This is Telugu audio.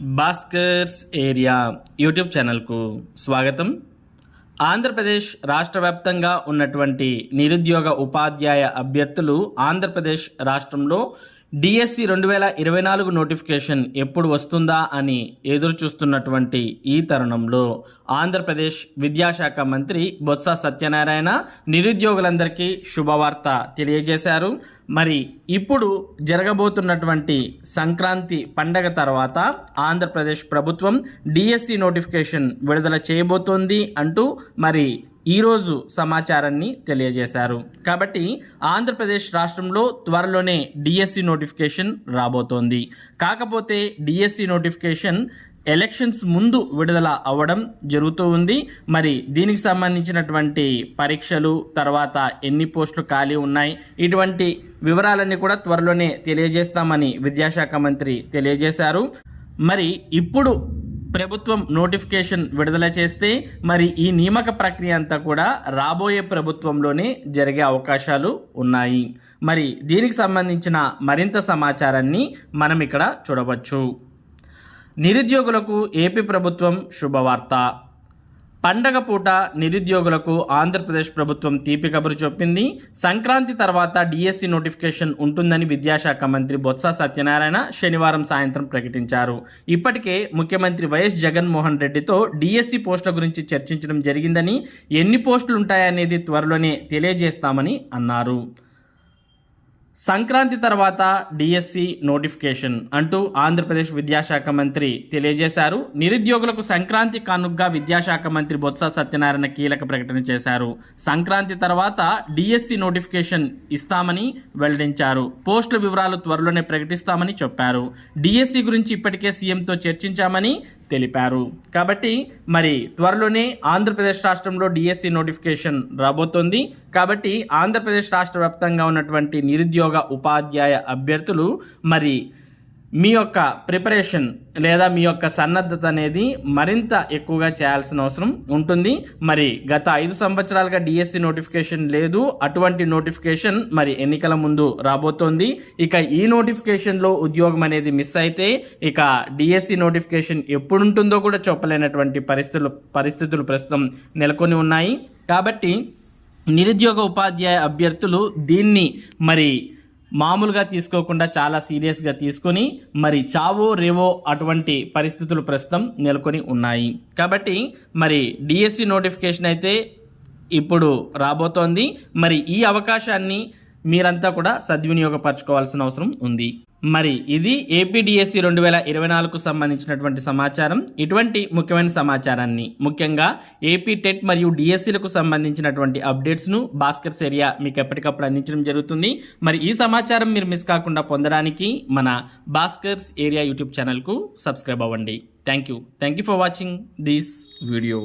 భాస్కర్స్ ఏరియా యూట్యూబ్ ఛానల్కు స్వాగతం. ఆంధ్రప్రదేశ్ రాష్ట్ర వ్యాప్తంగా ఉన్నటువంటి నిరుద్యోగ ఉపాధ్యాయ అభ్యర్థులు ఆంధ్రప్రదేశ్ రాష్ట్రంలో డిఎస్సి 2024 నోటిఫికేషన్ ఎప్పుడు వస్తుందా అని ఎదురు చూస్తున్నటువంటి ఈ తరుణంలో ఆంధ్రప్రదేశ్ విద్యాశాఖ మంత్రి బొత్స సత్యనారాయణ నిరుద్యోగులందరికీ శుభవార్త తెలియజేశారు. మరి ఇప్పుడు జరగబోతున్నటువంటి సంక్రాంతి పండగ తర్వాత ఆంధ్రప్రదేశ్ ప్రభుత్వం డిఎస్సి నోటిఫికేషన్ విడుదల చేయబోతోంది అంటూ మరి ఈరోజు సమాచారాన్ని తెలియజేశారు. కాబట్టి ఆంధ్రప్రదేశ్ రాష్ట్రంలో త్వరలోనే డిఎస్సి నోటిఫికేషన్ రాబోతోంది. కాకపోతే డిఎస్సి నోటిఫికేషన్ ఎలక్షన్స్ ముందు విడుదల అవ్వడం జరుగుతూ ఉంది. మరి దీనికి సంబంధించినటువంటి పరీక్షలు, తర్వాత ఎన్ని పోస్టులు ఖాళీ ఉన్నాయి, ఇటువంటి వివరాలన్నీ కూడా త్వరలోనే తెలియజేస్తామని విద్యాశాఖ మంత్రి తెలియజేశారు. మరి ఇప్పుడు ప్రభుత్వం నోటిఫికేషన్ విడుదల చేస్తే మరి ఈ నియామక ప్రక్రియ అంతా కూడా రాబోయే ప్రభుత్వంలోనే జరిగే అవకాశాలు ఉన్నాయి. మరి దీనికి సంబంధించిన మరింత సమాచారాన్ని మనం ఇక్కడ చూడవచ్చు. నిరుద్యోగులకు ఏపీ ప్రభుత్వం శుభవార్త. పండగ పూట నిరుద్యోగులకు ఆంధ్రప్రదేశ్ ప్రభుత్వం తీపి కబురు చెప్పింది. సంక్రాంతి తర్వాత డిఎస్సి నోటిఫికేషన్ ఉంటుందని విద్యాశాఖ మంత్రి బొత్స సత్యనారాయణ శనివారం సాయంత్రం ప్రకటించారు. ఇప్పటికే ముఖ్యమంత్రి వైఎస్ జగన్మోహన్ రెడ్డితో డిఎస్సి పోస్టుల గురించి చర్చించడం జరిగిందని, ఎన్ని పోస్టులు ఉంటాయనేది త్వరలోనే తెలియజేస్తామని అన్నారు. సంక్రాంతి తర్వాత డిఎస్సి నోటిఫికేషన్ అంటూ ఆంధ్రప్రదేశ్ విద్యాశాఖ మంత్రి తెలియజేశారు. నిరుద్యోగులకు సంక్రాంతి కానుకగా విద్యాశాఖ మంత్రి బొత్స సత్యనారాయణ కీలక ప్రకటన చేశారు. సంక్రాంతి తర్వాత డిఎస్సి నోటిఫికేషన్ ఇస్తామని వెల్లడించారు. పోస్టుల వివరాలు త్వరలోనే ప్రకటిస్తామని చెప్పారు. డిఎస్సి గురించి ఇప్పటికే సీఎంతో చర్చించామని తెలిపారు. కాబట్టి మరి త్వరలోనే ఆంధ్రప్రదేశ్ రాష్ట్రంలో డిఎస్సి నోటిఫికేషన్ రాబోతోంది. కాబట్టి ఆంధ్రప్రదేశ్ రాష్ట్ర వ్యాప్తంగా ఉన్నటువంటి నిరుద్యోగ ఉపాధ్యాయ అభ్యర్థులు మరి మీ యొక్క ప్రిపరేషన్ లేదా మీ యొక్క సన్నద్ధత అనేది మరింత ఎక్కువగా చేయాల్సిన అవసరం ఉంటుంది. మరి గత 5 సంవత్సరాలుగా డిఎస్సి నోటిఫికేషన్ లేదు. అటువంటి నోటిఫికేషన్ మరి ఎన్నికల ముందు రాబోతోంది. ఇక ఈ నోటిఫికేషన్లో ఉద్యోగం అనేది మిస్ అయితే ఇక డిఎస్సి నోటిఫికేషన్ ఎప్పుడు ఉంటుందో కూడా చెప్పలేనటువంటి పరిస్థితులు ప్రస్తుతం నెలకొని ఉన్నాయి. కాబట్టి నిరుద్యోగ ఉపాధ్యాయ అభ్యర్థులు దీన్ని మరి మామూలుగా తీసుకోకుండా చాలా సీరియస్గా తీసుకొని మరి చావో రేవో అటువంటి పరిస్థితులు ప్రస్తుతం నెలకొని ఉన్నాయి. కాబట్టి మరి డిఎస్సి నోటిఫికేషన్ అయితే ఇప్పుడు రాబోతోంది. మరి ఈ అవకాశాన్ని మీరంతా కూడా సద్వినియోగపరచుకోవాల్సిన అవసరం ఉంది. మరి ఇది ఏపీ డిఎస్సి 2024కు సంబంధించినటువంటి సమాచారం. ఇటువంటి ముఖ్యమైన సమాచారాన్ని, ముఖ్యంగా ఏపీ టెట్ మరియు డిఎస్సిలకు సంబంధించినటువంటి అప్డేట్స్ను భాస్కర్స్ ఏరియా మీకు ఎప్పటికప్పుడు అందించడం జరుగుతుంది. మరి ఈ సమాచారం మీరు మిస్ కాకుండా పొందడానికి మన భాస్కర్స్ ఏరియా యూట్యూబ్ ఛానల్కు సబ్స్క్రైబ్ అవ్వండి. Thank you for watching this video.